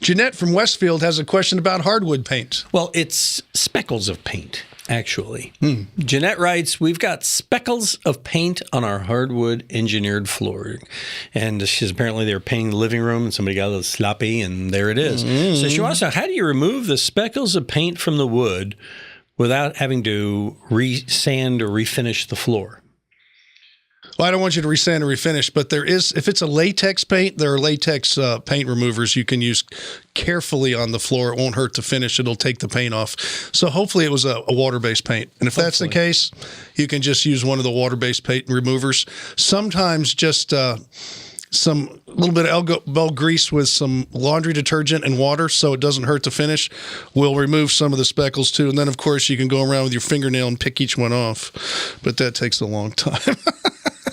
Jeanette from Westfield has a question about hardwood paint. Well, it's speckles of paint, actually. Jeanette writes, we've got speckles of paint on our hardwood engineered flooring. And she's apparently they were painting the living room and somebody got a little sloppy and there it is. So she wants to know, how do you remove the speckles of paint from the wood without having to re-sand or refinish the floor? Well, I don't want you to resand or refinish, but there is, if it's a latex paint, there are latex paint removers you can use carefully on the floor. It won't hurt to finish. It'll take the paint off. So hopefully it was a water-based paint. And if that's the case, you can just use one of the water-based paint removers. Sometimes just some little bit of elbow grease with some laundry detergent and water so it doesn't hurt to finish will remove some of the speckles too. And then, of course, you can go around with your fingernail and pick each one off. But that takes a long time.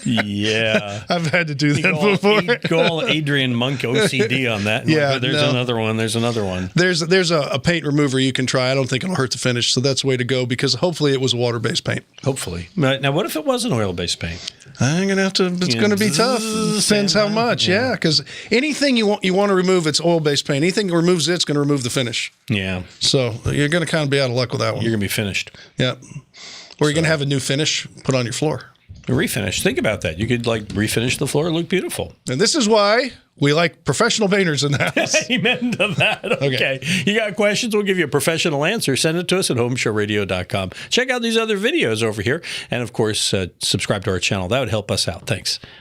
Yeah. I've had to do that before. Go all Adrian Monk OCD on that. Yeah, There's another one. There's another one. There's a paint remover you can try. I don't think it'll hurt to finish, so that's the way to go because hopefully it was a water-based paint. Hopefully. Now, what if it was an oil-based paint? I'm going to have to, it's going to be tough. Depends how much, yeah, because anything you want to remove, it's oil-based paint. Anything that removes it's going to remove the finish. Yeah. So you're going to kind of be out of luck with that one. You're going to be finished. Yeah. Or you're going to have a new finish put on your floor. A refinish. Think about that. You could refinish the floor and look beautiful. And this is why we like professional painters in the house. Amen to that. Okay. You got questions? We'll give you a professional answer. Send it to us at HomeShowRadio.com. Check out these other videos over here. And, of course, subscribe to our channel. That would help us out. Thanks.